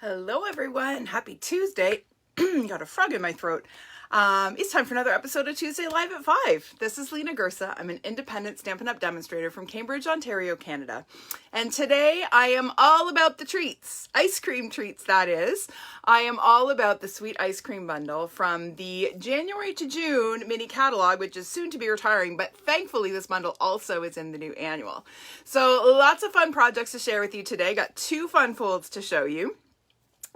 Hello everyone, happy Tuesday. Got a frog in my throat. It's time for another episode of Tuesday Live at 5. This is Lena Gersa. I'm an independent Stampin' Up! Demonstrator from Cambridge, Ontario, Canada. And today I am all about the treats. Ice cream treats, that is. I am all about the sweet ice cream bundle from the January to June mini catalog, which is soon to be retiring, but thankfully this bundle also is in the new annual. So lots of fun projects to share with you today. Got 2 fun folds to show you.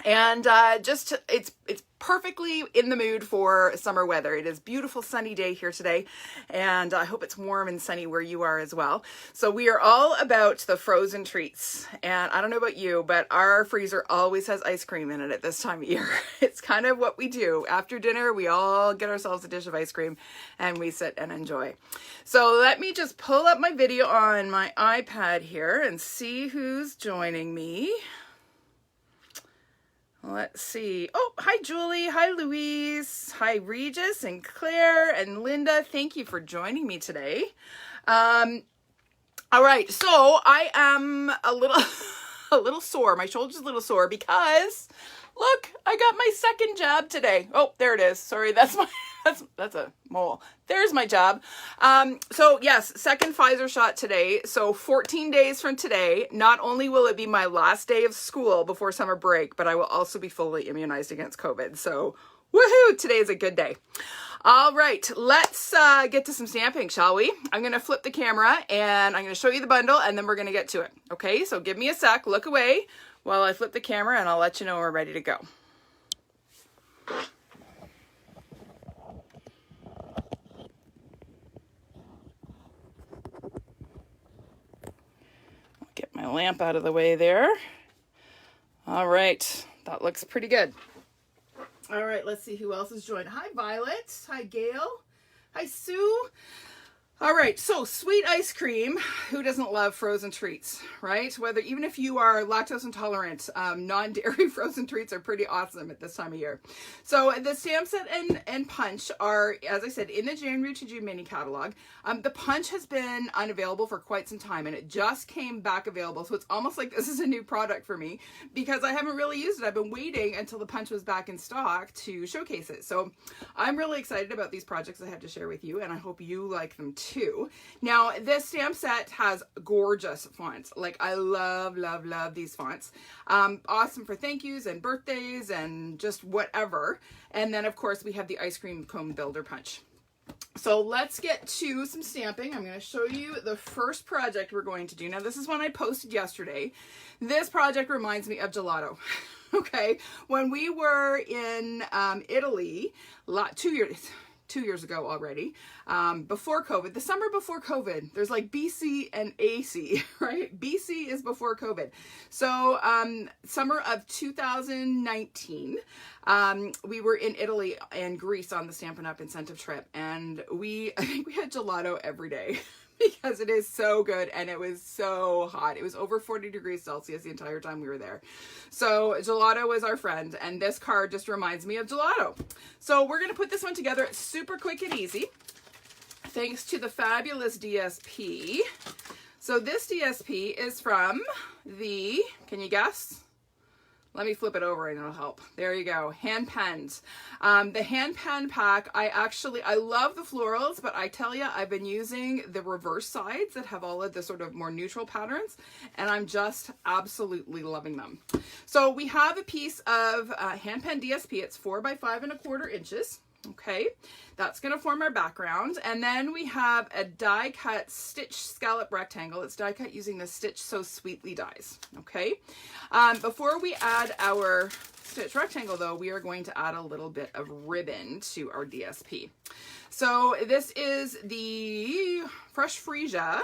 And it's perfectly in the mood for summer weather. It is a beautiful sunny day here today, and I hope it's warm and sunny where you are as well. So we are all about the frozen treats, and I don't know about you, but our freezer always has ice cream in it at this time of year. It's kind of what we do. After dinner, we all get ourselves a dish of ice cream, and we sit and enjoy. So let me just pull up my video on my iPad here and see who's joining me. Let's see. Oh, hi, Julie. Hi, Louise. Hi, Regis and Claire and Linda. Thank you for joining me today. All right. So I am a little sore. My shoulder's a little sore because look, I got my second jab today. Oh, there it is. Sorry. That's a mole. There's my jab. So yes, second Pfizer shot today. So 14 days from today, not only will it be my last day of school before summer break, but I will also be fully immunized against COVID. So woohoo, today is a good day. All right, let's get to some stamping, shall we? I'm going to flip the camera and I'm going to show you the bundle and then we're going to get to it. Okay, so give me a sec, look away while I flip the camera and I'll let you know when we're ready to go. Get my lamp out of the way there. All right, that looks pretty good. All right, let's see who else is joined. Hi, Violet. Hi, Gail. Hi, Sue. All right, so sweet ice cream. Who doesn't love frozen treats, right? Even if you are lactose intolerant, non-dairy frozen treats are pretty awesome at this time of year. So the stamp set and punch are, as I said, in the January to June mini catalog. The punch has been unavailable for quite some time and it just came back available. So it's almost like this is a new product for me because I haven't really used it. I've been waiting until the punch was back in stock to showcase it. So I'm really excited about these projects I have to share with you and I hope you like them too. Now, this stamp set has gorgeous fonts. Like, I love, love, love these fonts. Awesome for thank yous and birthdays and just whatever. And then, of course, we have the ice cream cone builder punch. So let's get to some stamping. I'm going to show you the first project we're going to do. Now, this is one I posted yesterday. This project reminds me of gelato. Okay, when we were in Italy 2 years ago already, before COVID, the summer before COVID, there's like BC and AC, right? BC is before COVID. So summer of 2019, we were in Italy and Greece on the Stampin' Up! Incentive trip, and I think we had gelato every day. Because it is so good and it was so hot. It was over 40 degrees Celsius the entire time we were there. So gelato was our friend and this card just reminds me of gelato. So we're going to put this one together. It's super quick and easy. Thanks to the fabulous DSP. So this DSP is from the, can you guess? Let me flip it over and it'll help. There you go. Hand pens. The hand pen pack, I love the florals, but I tell you, I've been using the reverse sides that have all of the sort of more neutral patterns, and I'm just absolutely loving them. So we have a piece of hand pen DSP. It's 4 by 5¼ inches. Okay, that's going to form our background. And then we have a die cut stitch scallop rectangle. It's die cut using the Stitch So Sweetly dies. Okay, before we add our stitch rectangle though, we are going to add a little bit of ribbon to our DSP. So this is the Fresh Freesia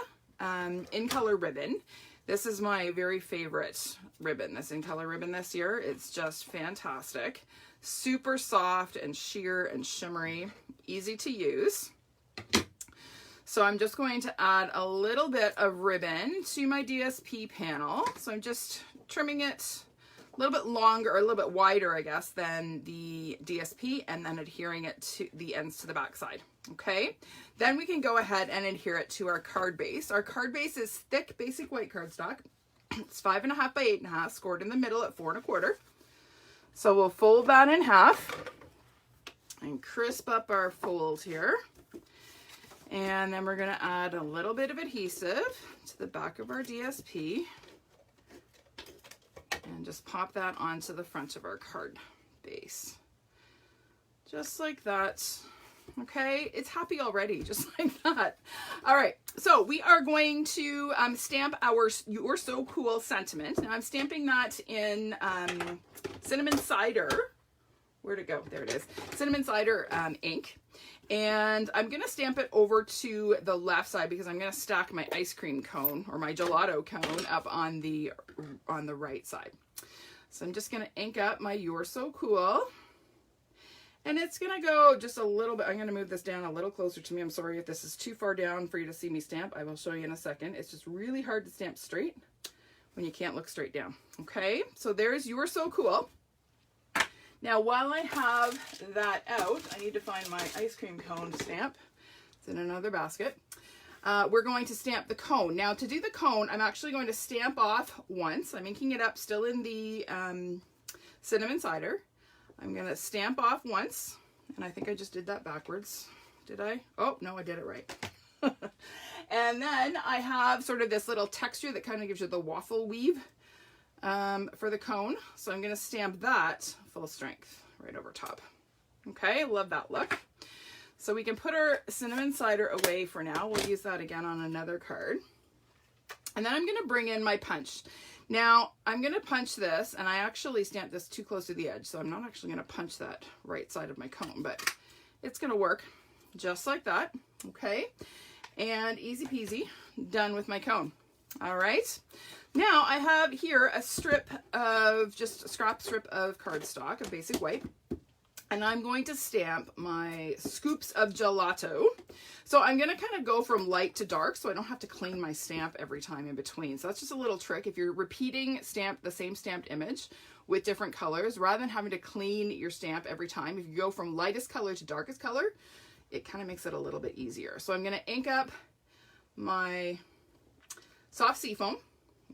in color ribbon. This is my very favorite ribbon, this in color ribbon this year. It's just fantastic. Super soft and sheer and shimmery, easy to use. So I'm just going to add a little bit of ribbon to my DSP panel. So I'm just trimming it a little bit longer, or a little bit wider, I guess, than the DSP, and then adhering it to the ends to the back side. Okay, then we can go ahead and adhere it to our card base. Our card base is thick basic white cardstock. It's 5.5 by 8.5, scored in the middle at 4 1/4. So we'll fold that in half and crisp up our fold here. And then we're going to add a little bit of adhesive to the back of our DSP and just pop that onto the front of our card base. Just like that. Okay, it's happy already, just like that. All right, so we are going to stamp our "You're So Cool" sentiment. Now I'm stamping that in cinnamon cider. Where'd it go? There it is. Cinnamon cider ink. And I'm going to stamp it over to the left side because I'm going to stack my ice cream cone or my gelato cone up on the right side. So I'm just going to ink up my "You're So Cool." And it's going to go just a little bit. I'm going to move this down a little closer to me. I'm sorry if this is too far down for you to see me stamp. I will show you in a second. It's just really hard to stamp straight when you can't look straight down. Okay, so there's "You're So Cool." Now, while I have that out, I need to find my ice cream cone stamp. It's in another basket. We're going to stamp the cone. Now, to do the cone, I'm actually going to stamp off once. I'm inking it up still in the cinnamon cider. I'm going to stamp off once, and I think I just did that backwards. Did I? Oh, no, I did it right. And then I have sort of this little texture that kind of gives you the waffle weave for the cone. So I'm going to stamp that full strength right over top. Okay, love that look. So we can put our cinnamon cider away for now. We'll use that again on another card. And then I'm going to bring in my punch. Now, I'm going to punch this, and I actually stamped this too close to the edge, so I'm not actually going to punch that right side of my cone, but it's going to work just like that, okay? And easy peasy, done with my cone. All right. Now, I have here a strip of, just a scrap strip of cardstock, a basic white, and I'm going to stamp my scoops of gelato. So I'm going to kind of go from light to dark so I don't have to clean my stamp every time in between. So that's just a little trick. If you're repeating the same stamped image with different colors, rather than having to clean your stamp every time, if you go from lightest color to darkest color, it kind of makes it a little bit easier. So I'm going to ink up my soft seafoam.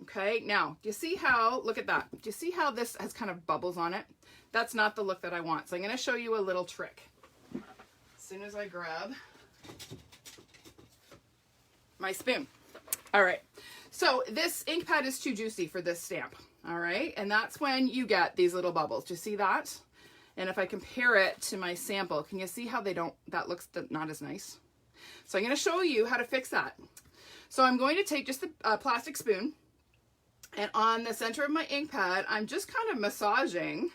Okay, now, do you see how, look at that. Do you see how this has kind of bubbles on it? That's not the look that I want. So I'm going to show you a little trick. As soon as I grab my spoon. All right, so this ink pad is too juicy for this stamp. All right, and that's when you get these little bubbles. Do you see that? And if I compare it to my sample, can you see how that looks not as nice? So I'm going to show you how to fix that. So I'm going to take just a plastic spoon, and on the center of my ink pad, I'm just kind of massaging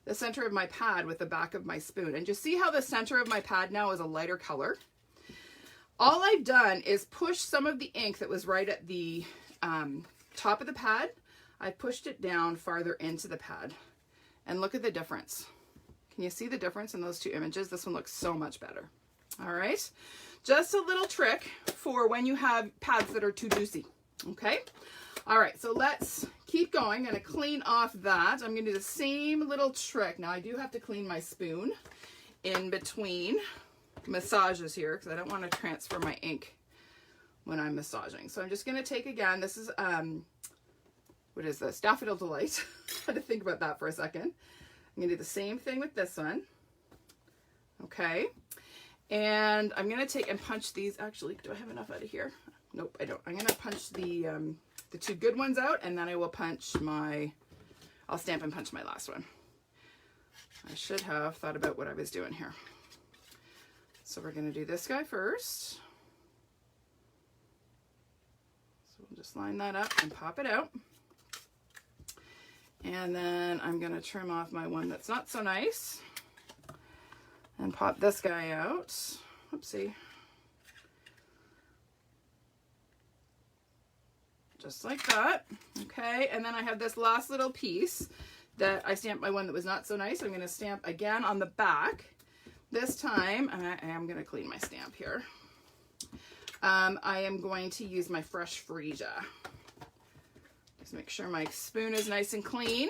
the center of my pad with the back of my spoon. And you see how the center of my pad now is a lighter color? All I've done is push some of the ink that was right at the top of the pad. I pushed it down farther into the pad. And look at the difference. Can you see the difference in those two images? This one looks so much better. All right. Just a little trick for when you have pads that are too juicy. Okay. All right. So let's keep going. I'm going to clean off that. I'm going to do the same little trick. Now I do have to clean my spoon in between massages here because I don't want to transfer my ink when I'm massaging. So I'm just going to take again, this is, what is this? Daffodil Delight. I had to think about that for a second. I'm going to do the same thing with this one. Okay. And I'm going to take and punch these. Actually, do I have enough out of here? Nope, I don't. I'm going to punch the two good ones out, and then I will punch I'll stamp and punch my last one. I should have thought about what I was doing here. So we're going to do this guy first. So we'll just line that up and pop it out. And then I'm going to trim off my one that's not so nice and pop this guy out. Oopsie. Just like that. Okay, and then I have this last little piece that I stamped my one that was not so nice. I'm going to stamp again on the back. This time, and I am going to clean my stamp here. I am going to use my fresh Freesia. Just make sure my spoon is nice and clean.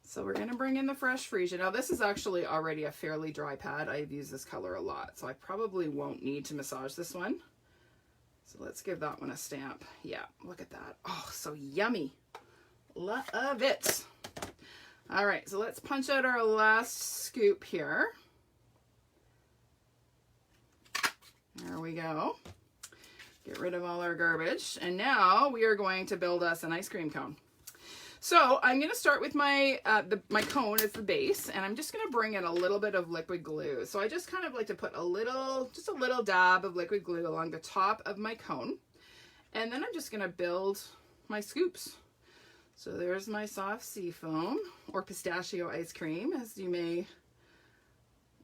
So we're going to bring in the fresh Freesia. Now this is actually already a fairly dry pad. I've used this color a lot, so I probably won't need to massage this one. So let's give that one a stamp. Yeah, look at that. Oh, so yummy. Love it. All right, so let's punch out our last scoop here. There we go. Get rid of all our garbage. And now we are going to build us an ice cream cone. So I'm going to start with my my cone as the base, and I'm just going to bring in a little bit of liquid glue. So I just kind of like to put just a little dab of liquid glue along the top of my cone. And then I'm just going to build my scoops. So there's my soft sea foam, or pistachio ice cream, as you may,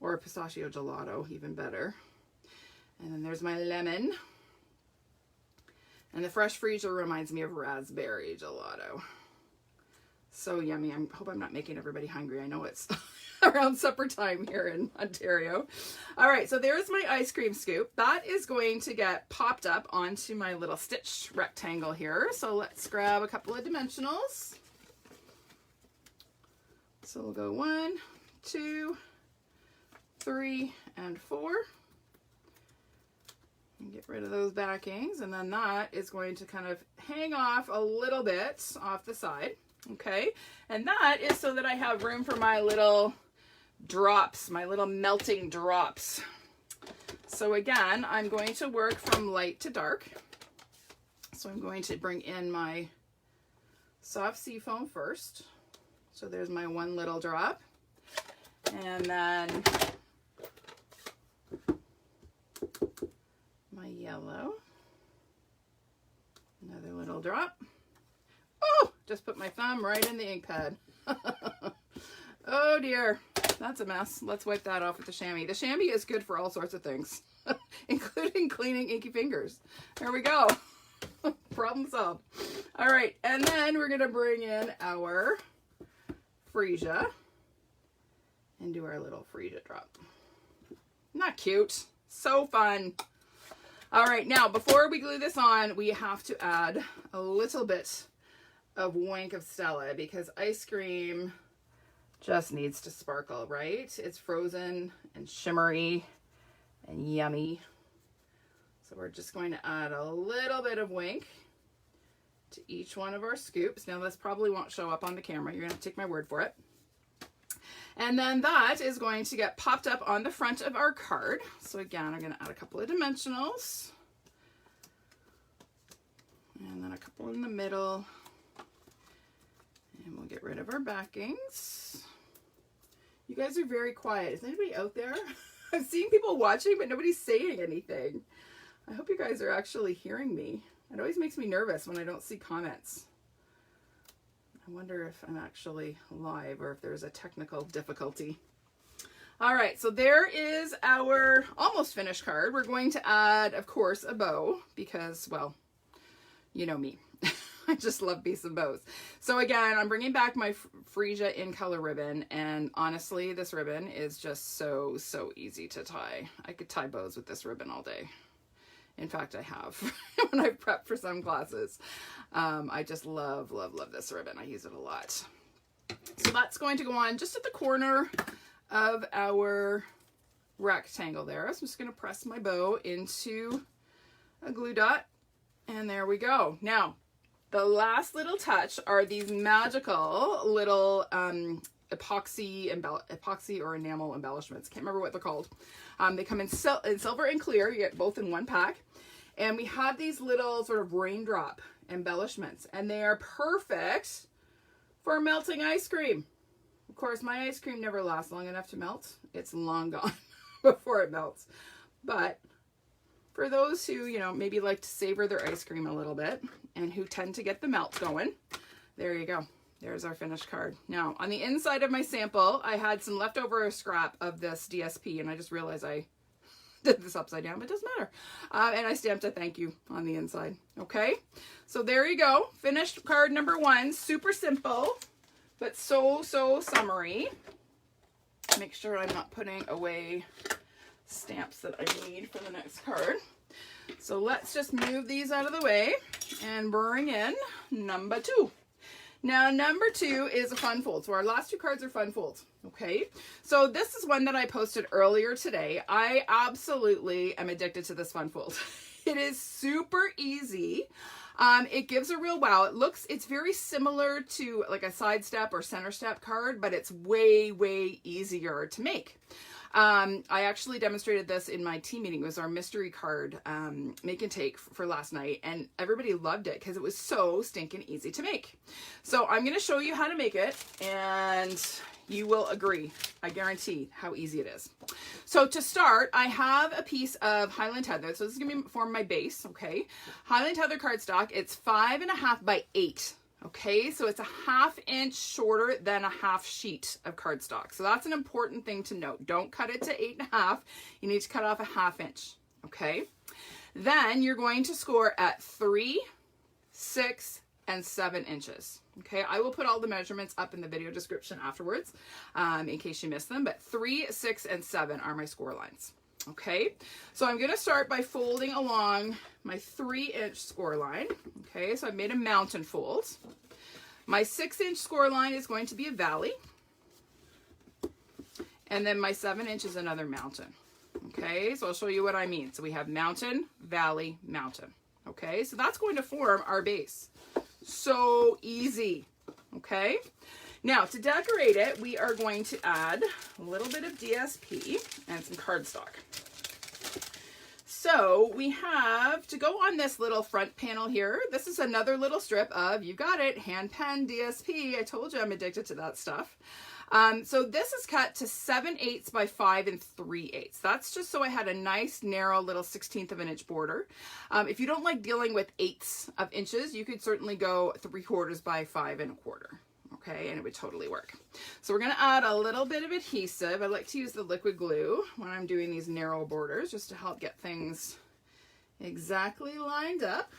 or pistachio gelato, even better. And then there's my lemon. And the fresh Freesia reminds me of raspberry gelato. So yummy. I hope I'm not making everybody hungry. I know it's around supper time here in Ontario. All right, so there's my ice cream scoop. That is going to get popped up onto my little stitch rectangle here. So let's grab a couple of dimensionals. So we'll go 1, 2, 3, and 4. And get rid of those backings, and then that is going to kind of hang off a little bit off the side. Okay, and that is so that I have room for my little drops, my little melting drops. So again, I'm going to work from light to dark. So I'm going to bring in my soft sea foam first. So there's my one little drop. And then my yellow. Another little drop. Oh, just put my thumb right in the ink pad. Oh dear, that's a mess. Let's wipe that off with the chamois. The chamois is good for all sorts of things, including cleaning inky fingers. There we go. Problem solved. All right, and then we're gonna bring in our Freesia and do our little Freesia drop. Not cute? So fun. All right, now before we glue this on, we have to add a little bit of Wink of Stella, because ice cream just needs to sparkle, right? It's frozen and shimmery and yummy. So we're just going to add a little bit of Wink to each one of our scoops. Now this probably won't show up on the camera. You're going to take my word for it. And then that is going to get popped up on the front of our card. So again, I'm going to add a couple of dimensionals. And then a couple in the middle. And we'll get rid of our backings. You guys are very quiet. Is anybody out there? I'm seeing people watching, but nobody's saying anything. I hope you guys are actually hearing me. It always makes me nervous when I don't see comments. I wonder if I'm actually live or if there's a technical difficulty. All right, so there is our almost finished card. We're going to add, of course, a bow because, well, you know me. I just love beads and bows. So again, I'm bringing back my Freesia in color ribbon, and honestly, this ribbon is just so easy to tie. I could tie bows with this ribbon all day. In fact, I have when I prep for some classes. I just love this ribbon. I use it a lot. So that's going to go on just at the corner of our rectangle there. So I'm just going to press my bow into a glue dot, and there we go. Now, the last little touch are these magical little epoxy or enamel embellishments. Can't remember what they're called. They come in silver and clear. You get both in one pack. And we have these little sort of raindrop embellishments, and they are perfect for melting ice cream. Of course, my ice cream never lasts long enough to melt. It's long gone before it melts. But for those who, you know, maybe like to savor their ice cream a little bit and who tend to get the melt going, there you go. There's our finished card. Now, on the inside of my sample, I had some leftover scrap of this DSP, and I just realized I did this upside down, but it doesn't matter. And I stamped a thank you on the inside. Okay, so there you go. Finished card number 1. Super simple, but so summery. Make sure I'm not putting away stamps that I need for the next card. So let's just move these out of the way and bring in number 2. Now, number 2 is a fun fold. So our last 2 cards are fun folds. Okay, so this is one that I posted earlier today. I absolutely am addicted to this fun fold. It is super easy. It gives a real wow. It's very similar to like a side step or center step card, but it's way, way easier to make. I actually demonstrated this in my team meeting. It was our mystery card make and take for last night, and everybody loved it because it was so stinking easy to make. So I'm going to show you how to make it, and you will agree. I guarantee how easy it is. So to start, I have a piece of Highland Heather. So this is going to form my base, okay? Highland Heather cardstock. It's 5.5 by 8. Okay, so it's a 1/2 inch shorter than a half sheet of cardstock. So that's an important thing to note. Don't cut it to 8.5. You need to cut off a 1/2 inch. Okay, then you're going to score at 3, 6, and 7 inches. Okay, I will put all the measurements up in the video description afterwards in case you missed them. But 3, 6, and 7 are my score lines. Okay, so I'm going to start by folding along my 3-inch score line. Okay, so I've made a mountain fold. My 6-inch score line is going to be a valley. And then my 7-inch is another mountain. Okay, so I'll show you what I mean. So we have mountain, valley, mountain. Okay, so that's going to form our base. So easy. Okay, now to decorate it, we are going to add a little bit of DSP and some cardstock. So we have to go on this little front panel here. This is another little strip of, you got it, hand pen DSP. I told you I'm addicted to that stuff. So this is cut to 7/8 by 5 3/8. That's just so I had a nice narrow little 1/16 of an inch border. If you don't like dealing with 1/8 of inches, you could certainly go 3/4 by 5 1/4. Okay, and it would totally work. So we're going to add a little bit of adhesive. I like to use the liquid glue when I'm doing these narrow borders just to help get things exactly lined up.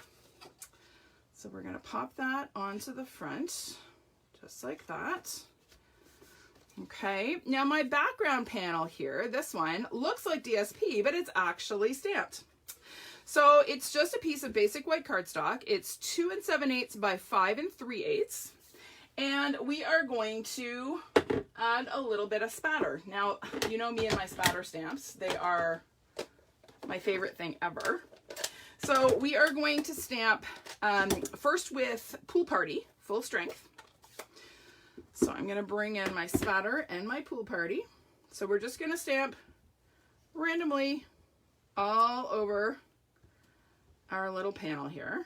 So we're going to pop that onto the front just like that. Okay, now my background panel here, this one looks like DSP, but it's actually stamped. So it's just a piece of basic white cardstock. It's 2 7/8 by 5 3/8. And we are going to add a little bit of spatter. Now, you know me and my spatter stamps. They are my favorite thing ever. So we are going to stamp first with Pool Party, full strength. So I'm going to bring in my spatter and my Pool Party. So we're just going to stamp randomly all over our little panel here.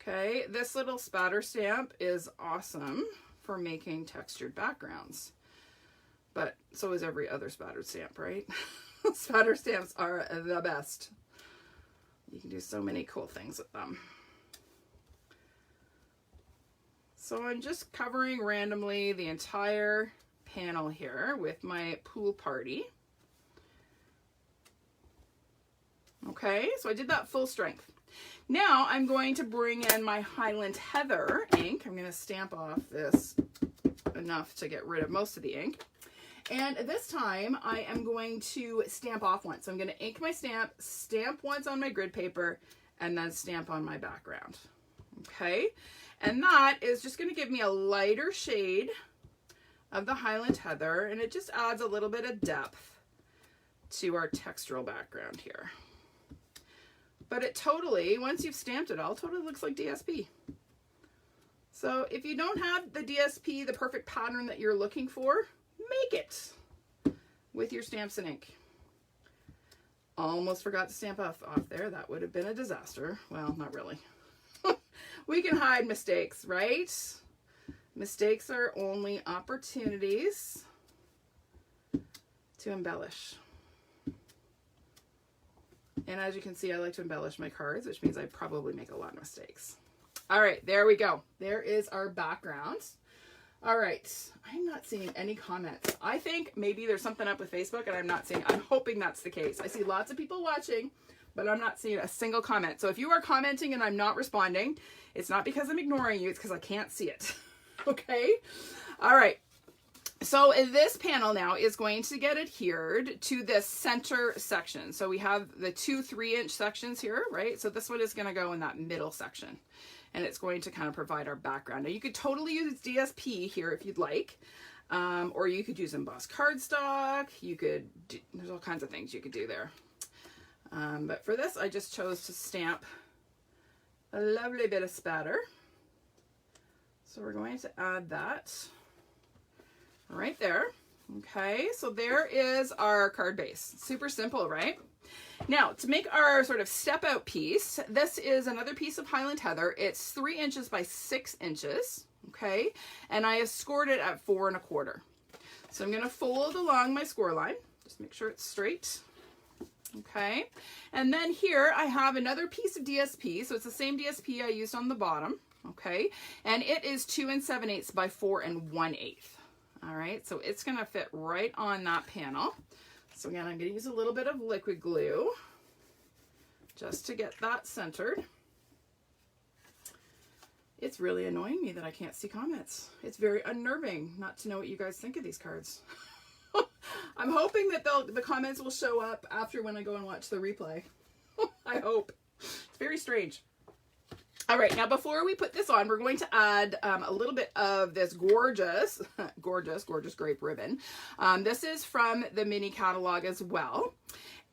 Okay, this little spatter stamp is awesome for making textured backgrounds, but so is every other spattered stamp, right? Spatter stamps are the best. You can do so many cool things with them. So I'm just covering randomly the entire panel here with my Pool Party. Okay, so I did that full strength. Now I'm going to bring in my Highland Heather ink. I'm going to stamp off this enough to get rid of most of the ink. And this time I am going to stamp off once. So I'm going to ink my stamp once on my grid paper, and then stamp on my background. Okay, and that is just going to give me a lighter shade of the Highland Heather, and it just adds a little bit of depth to our textural background here. But it totally, once you've stamped it all, totally looks like DSP. So if you don't have the DSP, the perfect pattern that you're looking for, make it with your stamps and ink. Almost forgot to stamp off there. That would have been a disaster. Well, not really. We can hide mistakes, right? Mistakes are only opportunities to embellish. And as you can see, I like to embellish my cards, which means I probably make a lot of mistakes. All right, there we go. There is our background. All right, I'm not seeing any comments. I think maybe there's something up with Facebook and I'm not seeing. I'm hoping that's the case. I see lots of people watching, but I'm not seeing a single comment. So if you are commenting and I'm not responding, it's not because I'm ignoring you, it's because I can't see it. Okay? All right. So this panel now is going to get adhered to this center section. So we have the 2 3-inch sections here, right? So this one is going to go in that middle section, and it's going to kind of provide our background. Now you could totally use DSP here if you'd like, or you could use embossed cardstock. You could do, there's all kinds of things you could do there. But for this, I just chose to stamp a lovely bit of spatter. So we're going to add that right there. Okay, so there is our card base. Super simple, right? Now, to make our sort of step out piece, this is another piece of Highland Heather. It's 3 inches by 6 inches, okay? And I have scored it at 4 1/4. So I'm gonna fold along my score line. Just make sure it's straight. Okay, and then here I have another piece of DSP. So it's the same DSP I used on the bottom, okay? And it is 2 7/8 by 4 1/8. All right, so it's gonna fit right on that panel. So again, I'm gonna use a little bit of liquid glue just to get that centered. It's really annoying me that I can't see comments. It's very unnerving not to know what you guys think of these cards. I'm hoping that the comments will show up after when I go and watch the replay. I hope. It's very strange. All right, now before we put this on, we're going to add a little bit of this gorgeous, gorgeous grape ribbon. This is from the mini catalog as well.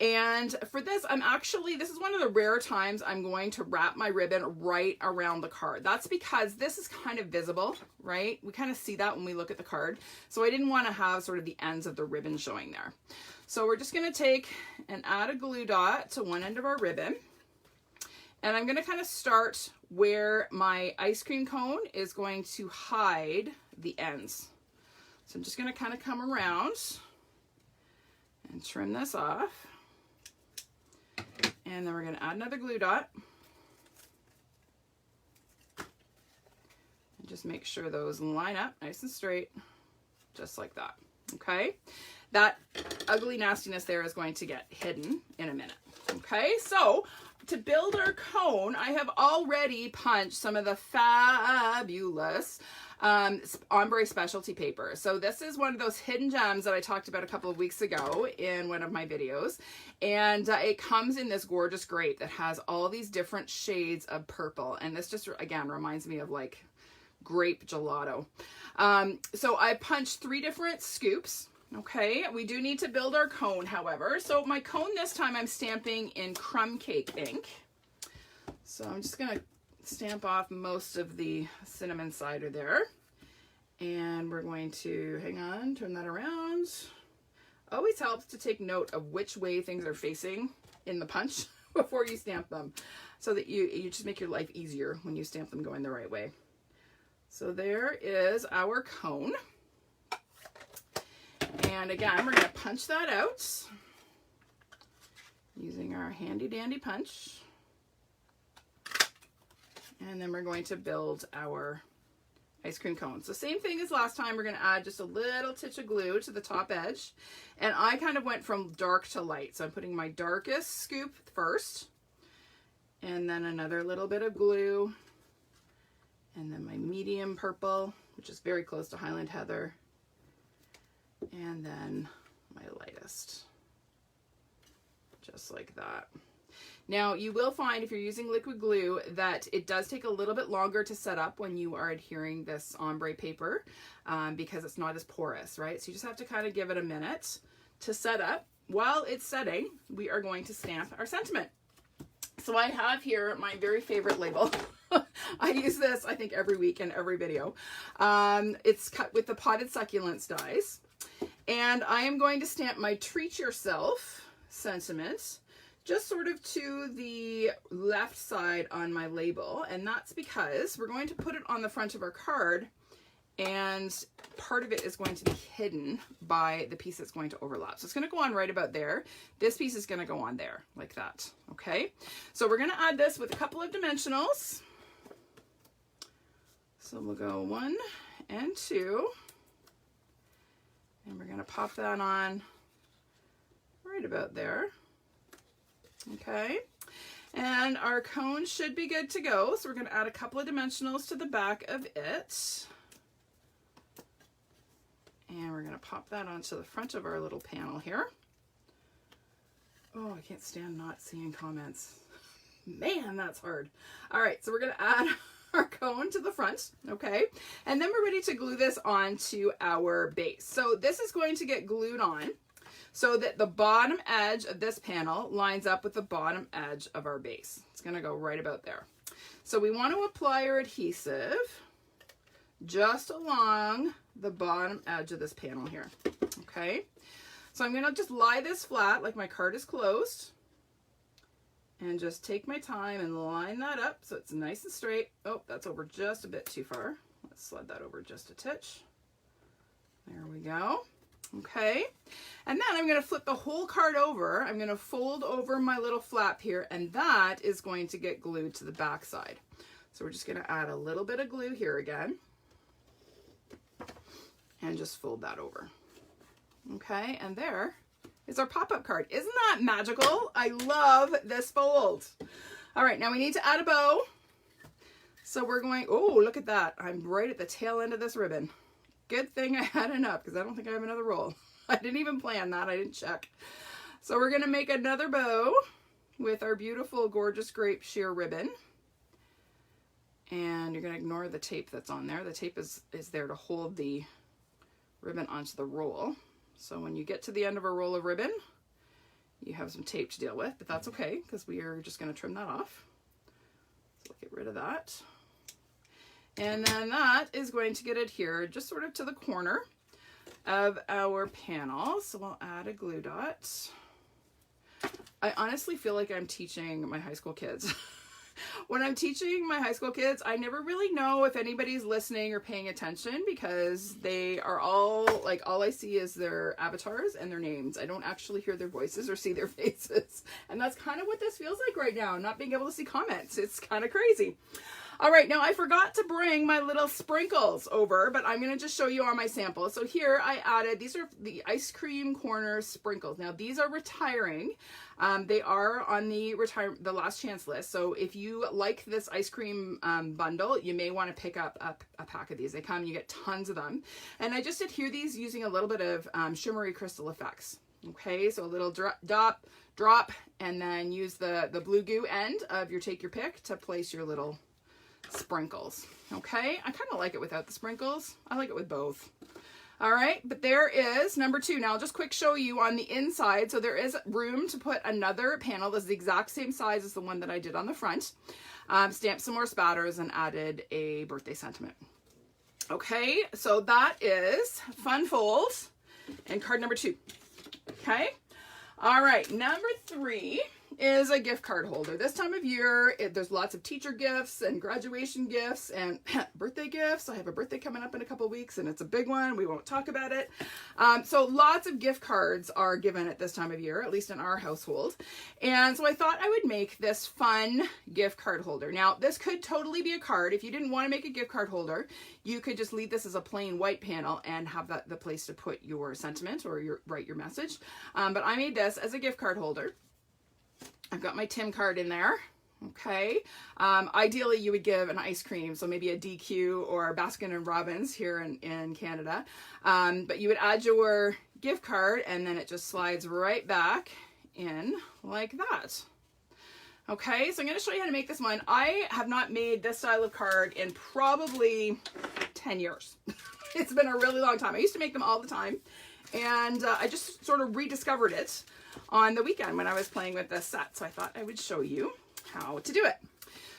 And for this, this is one of the rare times I'm going to wrap my ribbon right around the card. That's because this is kind of visible, right? We kind of see that when we look at the card. So I didn't want to have sort of the ends of the ribbon showing there. So we're just going to take and add a glue dot to one end of our ribbon. And I'm going to kind of start where my ice cream cone is going to hide the ends. So I'm just going to kind of come around and trim this off. And then we're going to add another glue dot. And just make sure those line up nice and straight, just like that. Okay? That ugly nastiness there is going to get hidden in a minute. Okay, so to build our cone, I have already punched some of the fabulous ombre specialty paper. So this is one of those hidden gems that I talked about a couple of weeks ago in one of my videos. And it comes in this gorgeous grape that has all these different shades of purple. And this just, again, reminds me of like grape gelato. So I punched 3 different scoops. Okay, we do need to build our cone, however. So my cone this time I'm stamping in crumb cake ink. So I'm just gonna stamp off most of the cinnamon cider there. And we're going to, hang on, turn that around. Always helps to take note of which way things are facing in the punch before you stamp them, so that you just make your life easier when you stamp them going the right way. So there is our cone. And again, we're going to punch that out using our handy dandy punch. And then we're going to build our ice cream cone. So same thing as last time, we're going to add just a little titch of glue to the top edge. And I kind of went from dark to light. So I'm putting my darkest scoop first, and then another little bit of glue, and then my medium purple, which is very close to Highland Heather, and then my lightest, just like that. Now you will find if you're using liquid glue that it does take a little bit longer to set up when you are adhering this ombre paper because it's not as porous, right? So you just have to kind of give it a minute to set up. While it's setting, we are going to stamp our sentiment. So I have here my very favorite label. I use this, I think, every week in every video. It's cut with the potted succulents dies. And I am going to stamp my treat yourself sentiment just sort of to the left side on my label. And that's because we're going to put it on the front of our card, and part of it is going to be hidden by the piece that's going to overlap. So it's going to go on right about there. This piece is going to go on there like that. Okay. So we're going to add this with a couple of dimensionals. So we'll go 1 and 2. And we're going to pop that on right about there. Okay. And our cone should be good to go. So we're going to add a couple of dimensionals to the back of it. And we're going to pop that onto the front of our little panel here. Oh, I can't stand not seeing comments. Man, that's hard. All right, so we're going to add our cone to the front, okay? And then we're ready to glue this onto our base. So this is going to get glued on so that the bottom edge of this panel lines up with the bottom edge of our base. It's going to go right about there. So we want to apply our adhesive just along the bottom edge of this panel here. Okay, so I'm going to just lie this flat like my card is closed and just take my time and line that up so it's nice and straight. Oh, that's over just a bit too far. Let's slide that over just a titch. There we go. Okay, and then I'm going to flip the whole card over. I'm going to fold over my little flap here, and that is going to get glued to the back side. So we're just going to add a little bit of glue here again and just fold that over. Okay, and there is our pop-up card. Isn't that magical? I love this fold. All right, now we need to add a bow. So we're going, oh, look at that. I'm right at the tail end of this ribbon. Good thing I had enough because I don't think I have another roll. I didn't even plan that. I didn't check. So we're going to make another bow with our beautiful, gorgeous grape sheer ribbon. And you're going to ignore the tape that's on there. The tape is there to hold the ribbon onto the roll. So when you get to the end of a roll of ribbon, you have some tape to deal with, but that's okay because we are just going to trim that off. So get rid of that. And then that is going to get adhered just sort of to the corner of our panel. So we'll add a glue dot. I honestly feel like I'm teaching my high school kids. When I'm teaching my high school kids, I never really know if anybody's listening or paying attention because they are all like, all I see is their avatars and their names. I don't actually hear their voices or see their faces. And that's kind of what this feels like right now, not being able to see comments. It's kind of crazy. All right, now I forgot to bring my little sprinkles over, but I'm going to just show you on my sample. So here I added, these are the ice cream corner sprinkles. Now these are retiring. They are on the last chance list. So if you like this ice cream bundle, you may want to pick up a pack of these. They come, you get tons of them. And I just adhere these using a little bit of shimmery crystal effects. Okay, so a little drop, and then use the blue goo end of your take your pick to place your little sprinkles. Okay, I kind of like it without the sprinkles. I like it with both. All right, but there is number 2. Now I'll just quick show you on the inside. So there is room to put another panel that's the exact same size as the one that I did on the front. Stamped some more spatters and added a birthday sentiment. Okay, so that is fun fold and card number 2. Okay, all right, number 3 is a gift card holder. This time of year, there's lots of teacher gifts and graduation gifts and birthday gifts. I have a birthday coming up in a couple weeks and it's a big one. We won't talk about it. So lots of gift cards are given at this time of year, at least in our household. And so I thought I would make this fun gift card holder. Now, this could totally be a card. If you didn't want to make a gift card holder, you could just leave this as a plain white panel and have that the place to put your sentiment or write your message. But I made this as a gift card holder. I've got my Tim card in there. Okay. Ideally, you would give an ice cream, so maybe a DQ or Baskin and Robbins here in Canada. But you would add your gift card, and then it just slides right back in like that. Okay, so I'm going to show you how to make this one. I have not made this style of card in probably 10 years. It's been a really long time. I used to make them all the time, and I just sort of rediscovered it on the weekend when I was playing with this set. So I thought I would show you how to do it.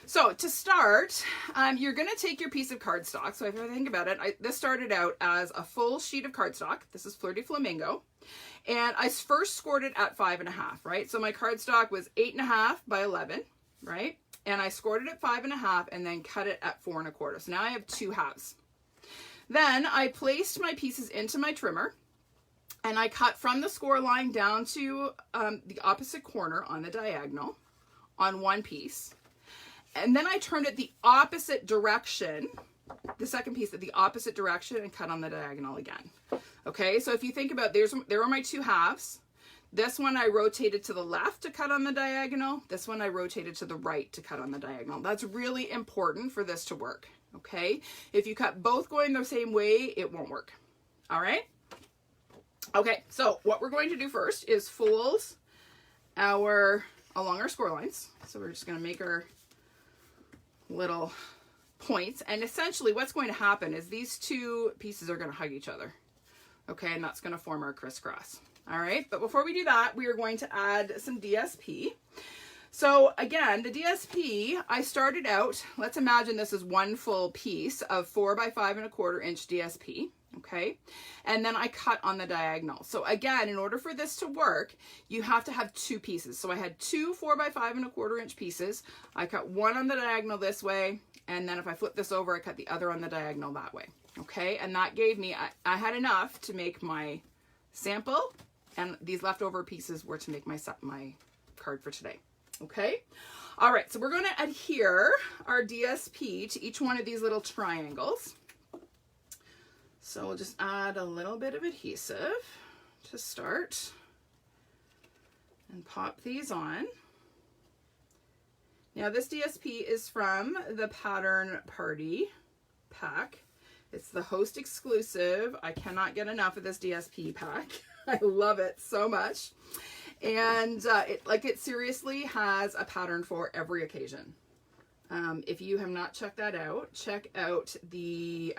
So to start, you're going to take your piece of cardstock. So if I think about it, this started out as a full sheet of cardstock. This is Fleur de Flamingo. And I first scored it at 5.5, right? So my cardstock was 8.5 by 11, right? And I scored it at 5.5 and then cut it at 4 1/4. So now I have 2 halves. Then I placed my pieces into my trimmer. And I cut from the score line down to the opposite corner on the diagonal on one piece. And then I turned it the opposite direction, the second piece at the opposite direction, and cut on the diagonal again. Okay, so if you think about, there are my 2 halves. This one I rotated to the left to cut on the diagonal. This one I rotated to the right to cut on the diagonal. That's really important for this to work. Okay, if you cut both going the same way, it won't work. All right. Okay, so what we're going to do first is fold along our score lines. So we're just going to make our little points. And essentially what's going to happen is these 2 pieces are going to hug each other. Okay, and that's going to form our crisscross. All right, but before we do that, we are going to add some DSP. So again, the DSP, I started out, let's imagine this is one full piece of 4 by 5¼ inch DSP. Okay. And then I cut on the diagonal. So again, in order for this to work, you have to have 2 pieces. So I had 2 4 by 5¼ inch pieces. I cut one on the diagonal this way. And then if I flip this over, I cut the other on the diagonal that way. Okay. And that gave me, I had enough to make my sample, and these leftover pieces were to make my card for today. Okay. All right. So we're going to adhere our DSP to each one of these little triangles. So we'll just add a little bit of adhesive to start and pop these on. Now this DSP is from the Pattern Party pack. It's the host exclusive. I cannot get enough of this DSP pack. I love it so much. And it seriously has a pattern for every occasion. If you have not checked that out, check out the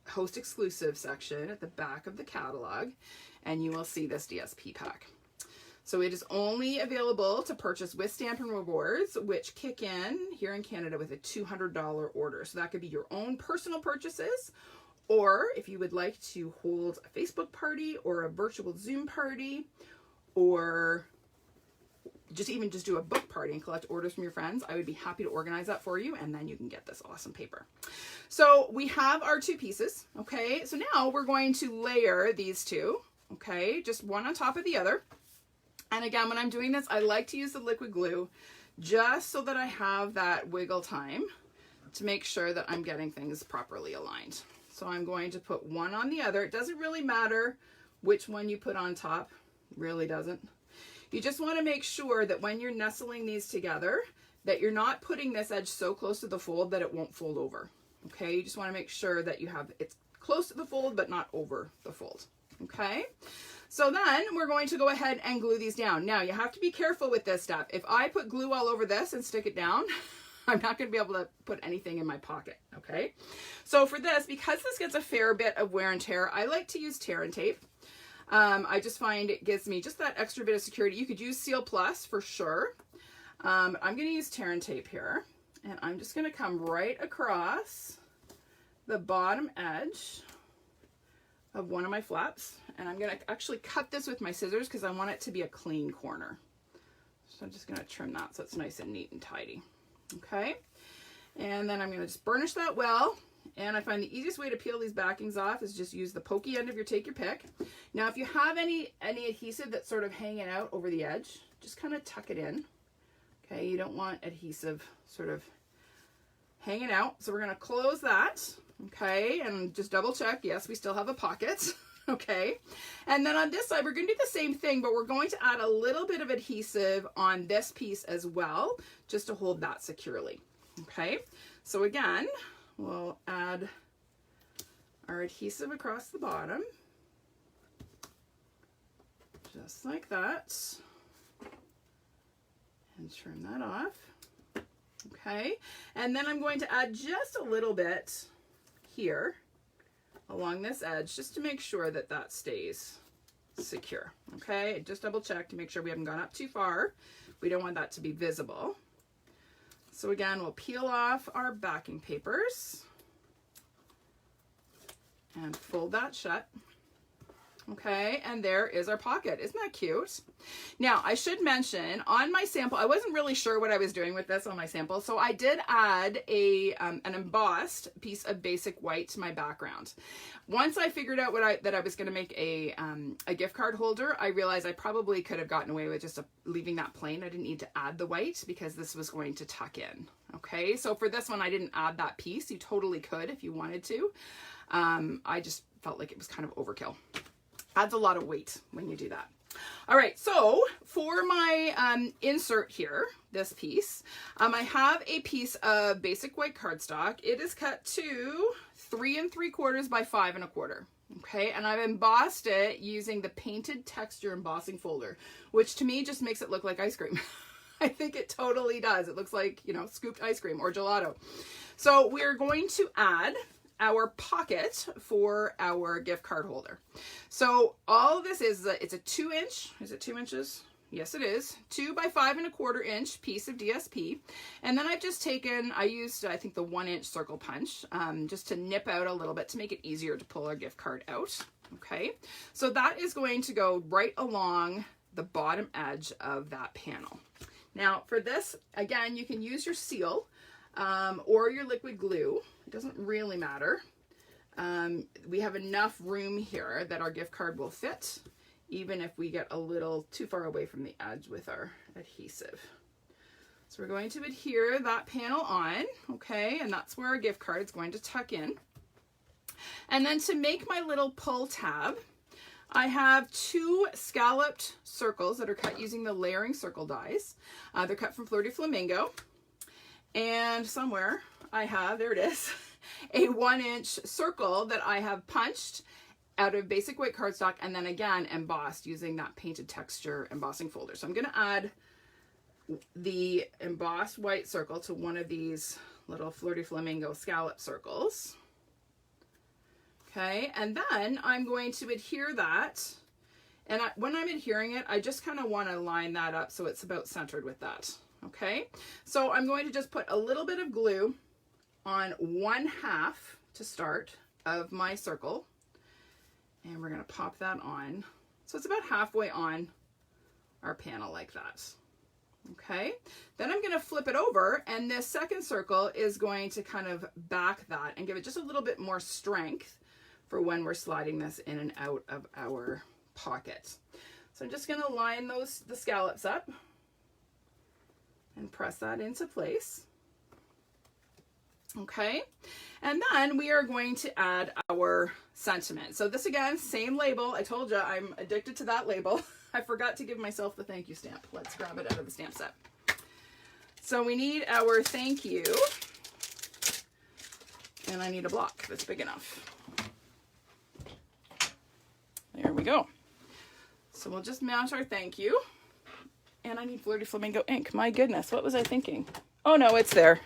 host exclusive section at the back of the catalog, and you will see this DSP pack. So it is only available to purchase with Stampin' Rewards, which kick in here in Canada with a $200 order. So that could be your own personal purchases, or if you would like to hold a Facebook party or a virtual Zoom party, or just do a book party and collect orders from your friends, I would be happy to organize that for you, and then you can get this awesome paper. So we have our 2 pieces, okay? So now we're going to layer these 2, okay? Just one on top of the other. And again, when I'm doing this, I like to use the liquid glue just so that I have that wiggle time to make sure that I'm getting things properly aligned. So I'm going to put one on the other. It doesn't really matter which one you put on top, really doesn't. You just want to make sure that when you're nestling these together, that you're not putting this edge so close to the fold that it won't fold over. Okay, you just want to make sure that you have it's close to the fold, but not over the fold. Okay, so then we're going to go ahead and glue these down. Now you have to be careful with this step. If I put glue all over this and stick it down, I'm not going to be able to put anything in my pocket. Okay, so for this, because this gets a fair bit of wear and tear, I like to use tear and tape. I just find it gives me just that extra bit of security. You could use Seal Plus for sure. I'm going to use tear and tape here, and I'm just going to come right across the bottom edge of one of my flaps, and I'm going to actually cut this with my scissors because I want it to be a clean corner. So I'm just going to trim that so it's nice and neat and tidy. Okay, and then I'm going to just burnish that well. And I find the easiest way to peel these backings off is just use the pokey end of your take your pick. Now, if you have any adhesive that's sort of hanging out over the edge, just kind of tuck it in. Okay, you don't want adhesive sort of hanging out. So we're going to close that. Okay, and just double check. Yes, we still have a pocket. Okay, and then on this side, we're going to do the same thing, but we're going to add a little bit of adhesive on this piece as well, just to hold that securely. Okay, so again, we'll add our adhesive across the bottom, just like that, and trim that off. Okay, and then I'm going to add just a little bit here along this edge just to make sure that that stays secure. Okay, just double check to make sure we haven't gone up too far. We don't want that to be visible. So again, we'll peel off our backing papers and fold that shut. Okay, and there is our pocket. Isn't that cute? Now, I should mention, on my sample, I wasn't really sure what I was doing with this on my sample, so I did add an embossed piece of basic white to my background. Once I figured out that I was going to make a gift card holder, I realized I probably could have gotten away with just leaving that plain. I didn't need to add the white because this was going to tuck in. Okay, so for this one, I didn't add that piece. You totally could if you wanted to. I just felt like it was kind of overkill. Adds a lot of weight when you do that. All right, so for my insert here, this piece, I have a piece of basic white cardstock. It is cut to 3 3/4 by 5 1/4. Okay, and I've embossed it using the painted texture embossing folder, which to me just makes it look like ice cream. I think it totally does. It looks like, you know, scooped ice cream or gelato. So we're going to add our pocket for our gift card holder. So all of this is it's a 2 inch, is it 2 inches? Yes, it is. 2 by 5¼ inch piece of DSP. And then I've just taken, I used, I think the 1-inch circle punch, just to nip out a little bit to make it easier to pull our gift card out. Okay. So that is going to go right along the bottom edge of that panel. Now for this, again, you can use your seal, or your liquid glue. It doesn't really matter. We have enough room here that our gift card will fit, even if we get a little too far away from the edge with our adhesive. So we're going to adhere that panel on, okay, and that's where our gift card is going to tuck in. And then to make my little pull tab, I have 2 scalloped circles that are cut using the layering circle dies. They're cut from Fleur de Flamingo. And somewhere I have, there it is, a 1-inch circle that I have punched out of basic white cardstock and then again embossed using that painted texture embossing folder. So I'm going to add the embossed white circle to one of these little Fleur de Flamingo scallop circles. Okay, and then I'm going to adhere that. And when I'm adhering it, I just kind of want to line that up so it's about centered with that. Okay, so I'm going to just put a little bit of glue on 1/2 to start of my circle. And we're going to pop that on. So it's about halfway on our panel like that. Okay, then I'm going to flip it over, and this second circle is going to kind of back that and give it just a little bit more strength for when we're sliding this in and out of our pocket. So I'm just going to line the scallops up and press that into place. Okay, and then we are going to add our sentiment. So this again, same label. I told you I'm addicted to that label. I forgot to give myself the thank you stamp. Let's grab it out of the stamp set. So we need our thank you, and I need a block that's big enough. There we go. So we'll just mount our thank you. And I need Fleur de Flamingo ink. My goodness, what was I thinking? Oh no, it's there.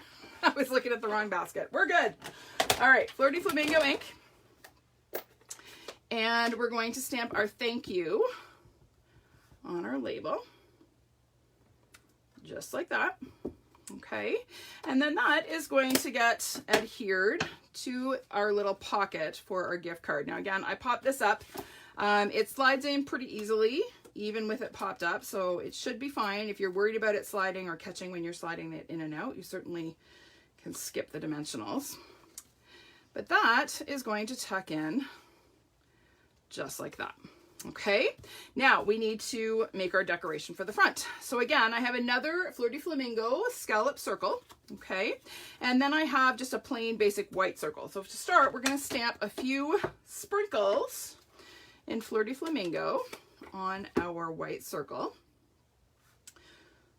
I was looking at the wrong basket. We're good. All right, Fleur de Flamingo ink. And we're going to stamp our thank you on our label. Just like that. Okay. And then that is going to get adhered to our little pocket for our gift card. Now again, I popped this up. It slides in pretty easily, even with it popped up, so it should be fine. If you're worried about it sliding or catching when you're sliding it in and out, you certainly can skip the dimensionals. But that is going to tuck in just like that. Okay, now we need to make our decoration for the front. So again, I have another Fleur de Flamingo scallop circle, okay, and then I have just a plain basic white circle. So to start, we're going to stamp a few sprinkles in Fleur de Flamingo on our white circle.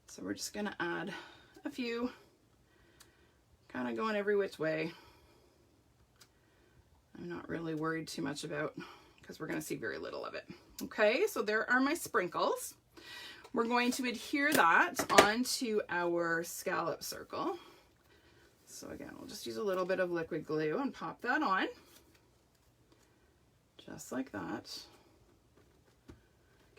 So we're just going to add a few, kind of going every which way. I'm not really worried too much about, because we're going to see very little of it. Okay, so there are my sprinkles. We're going to adhere that onto our scallop circle. So again, we'll just use a little bit of liquid glue and pop that on. Just like that.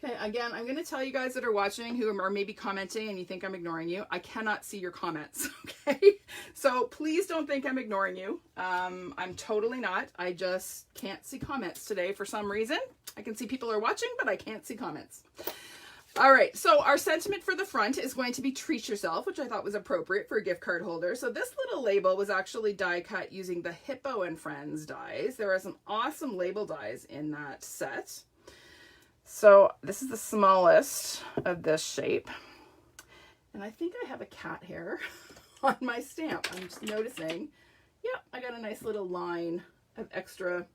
Okay, again, I'm going to tell you guys that are watching who are maybe commenting and you think I'm ignoring you. I cannot see your comments, okay? So please don't think I'm ignoring you. I'm totally not. I just can't see comments today for some reason. I can see people are watching, but I can't see comments. All right, so our sentiment for the front is going to be treat yourself, which I thought was appropriate for a gift card holder. So this little label was actually die cut using the Hippo and Friends dies. There are some awesome label dies in that set. So this is the smallest of this shape. And I think I have a cat hair on my stamp. I'm just noticing. Yep, I got a nice little line of extra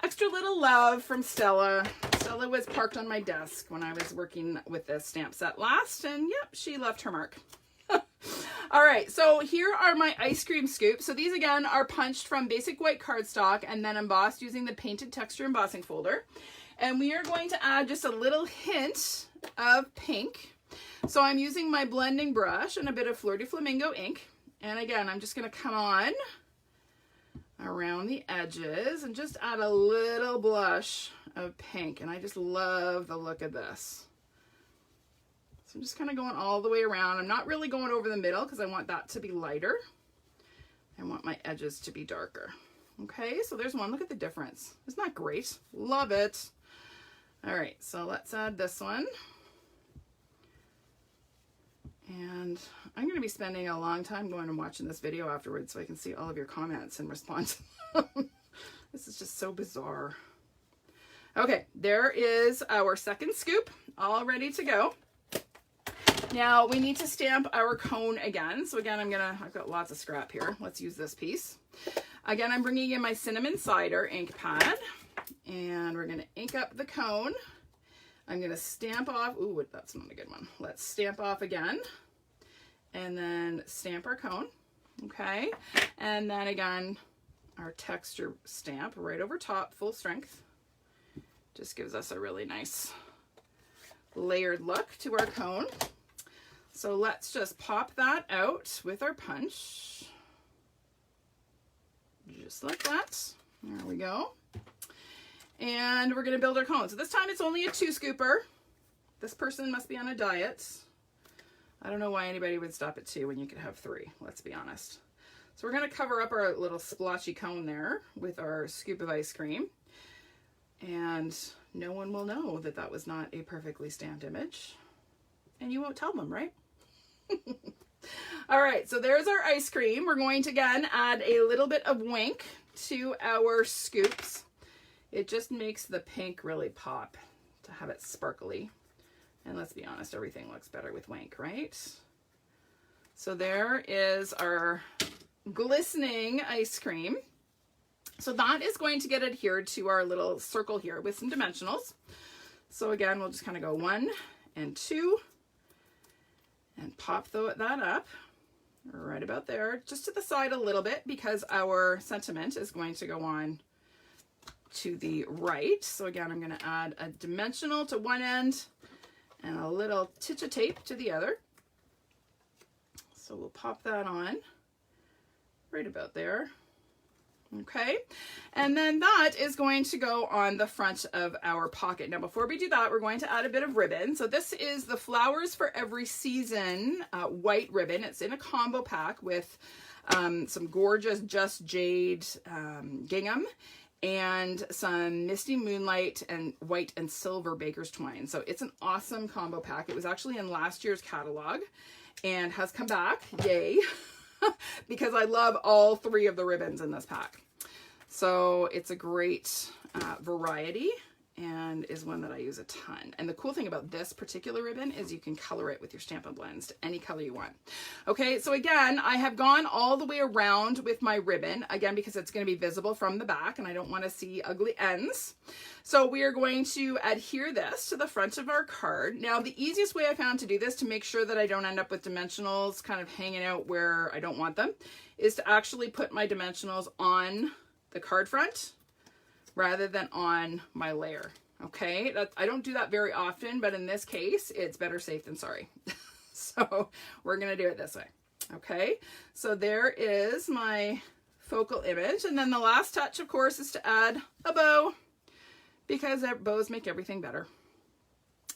little love from Stella. Stella was parked on my desk when I was working with this stamp set last, and yep, she left her mark. All right, so here are my ice cream scoops. So these again are punched from basic white cardstock and then embossed using the painted texture embossing folder. And we are going to add just a little hint of pink. So I'm using my blending brush and a bit of Fleur de Flamingo ink. And again, I'm just going to come on around the edges and just add a little blush of pink. And I just love the look of this. So I'm just kind of going all the way around. I'm not really going over the middle because I want that to be lighter. I want my edges to be darker. Okay, so there's one. Look at the difference. Isn't that great? Love it. All right, so let's add this one. And I'm going to be spending a long time going and watching this video afterwards so I can see all of your comments and respond to them. This is just so bizarre. Okay, there is our second scoop all ready to go. Now we need to stamp our cone again. So again, I've got lots of scrap here. Let's use this piece. Again, I'm bringing in my cinnamon cider ink pad and we're going to ink up the cone. I'm going to stamp off. Ooh, that's not a good one. Let's stamp off again and then stamp our cone. Okay. And then again, our texture stamp right over top, full strength. Just gives us a really nice layered look to our cone. So let's just pop that out with our punch. Just like that. There we go. And we're going to build our cone. So this time it's only a 2 scooper. This person must be on a diet. I don't know why anybody would stop at 2 when you could have 3, let's be honest. So we're going to cover up our little splotchy cone there with our scoop of ice cream. And no one will know that that was not a perfectly stamped image. And you won't tell them, right? All right, so there's our ice cream. We're going to, again, add a little bit of wink to our scoops. It just makes the pink really pop to have it sparkly. And let's be honest, everything looks better with wink, right? So there is our glistening ice cream. So that is going to get adhered to our little circle here with some dimensionals. So again, we'll just kind of go 1 and 2 and pop that up right about there, just to the side a little bit because our sentiment is going to go on to the right. So again, I'm going to add a dimensional to one end and a little titch of tape to the other. So we'll pop that on right about there. Okay, and then that is going to go on the front of our pocket. Now before we do that, we're going to add a bit of ribbon. So this is the Flowers for Every Season white ribbon. It's in a combo pack with some gorgeous Just Jade gingham and some Misty Moonlight and white and silver baker's twine. So it's an awesome combo pack. It was actually in last year's catalog and has come back, yay, because I love all 3 of the ribbons in this pack. So it's a great variety and is one that I use a ton. And the cool thing about this particular ribbon is you can color it with your Stampin' Blends to any color you want. Okay, so again, I have gone all the way around with my ribbon, again, because it's going to be visible from the back and I don't want to see ugly ends. So we are going to adhere this to the front of our card. Now, the easiest way I found to do this to make sure that I don't end up with dimensionals kind of hanging out where I don't want them is to actually put my dimensionals on the card front rather than on my layer. Okay, I don't do that very often, but in this case, it's better safe than sorry. So we're gonna do it this way. Okay, so there is my focal image. And then the last touch, of course, is to add a bow because bows make everything better.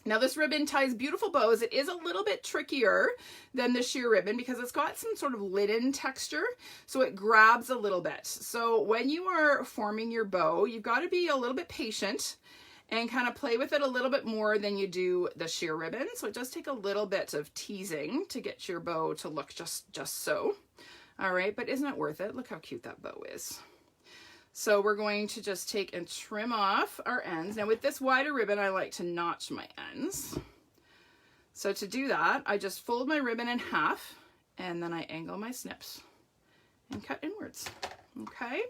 Now this ribbon ties beautiful bows. It is a little bit trickier than the sheer ribbon because it's got some sort of linen texture, so it grabs a little bit. So when you are forming your bow, you've got to be a little bit patient and kind of play with it a little bit more than you do the sheer ribbon. So it does take a little bit of teasing to get your bow to look just so. All right, but isn't it worth it? Look how cute that bow is. So we're going to just take and trim off our ends. Now with this wider ribbon, I like to notch my ends. So to do that, I just fold my ribbon in half and then I angle my snips and cut inwards. Okay,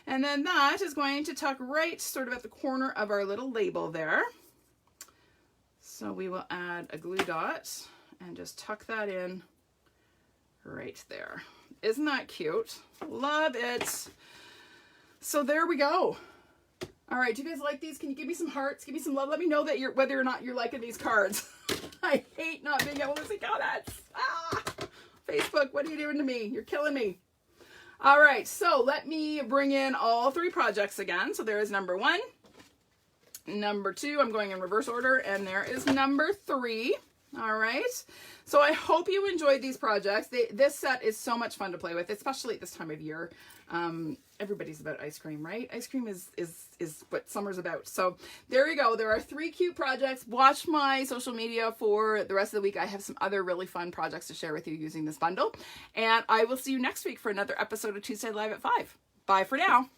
and then that is going to tuck right sort of at the corner of our little label there. So we will add a glue dot and just tuck that in right there. Isn't that cute? Love it. So there we go. All right, do you guys like these? Can you give me some hearts? Give me some love. Let me know that whether or not you're liking these cards. I hate not being able to see comments. Ah, Facebook, what are you doing to me? You're killing me. All right, so let me bring in all 3 projects again. So there is number 1, number 2, I'm going in reverse order, and there is number 3. All right. So I hope you enjoyed these projects. This set is so much fun to play with, especially at this time of year. Everybody's about ice cream, right? Ice cream is what summer's about. So there you go. There are 3 cute projects. Watch my social media for the rest of the week. I have some other really fun projects to share with you using this bundle. And I will see you next week for another episode of Tuesday Live at 5. Bye for now.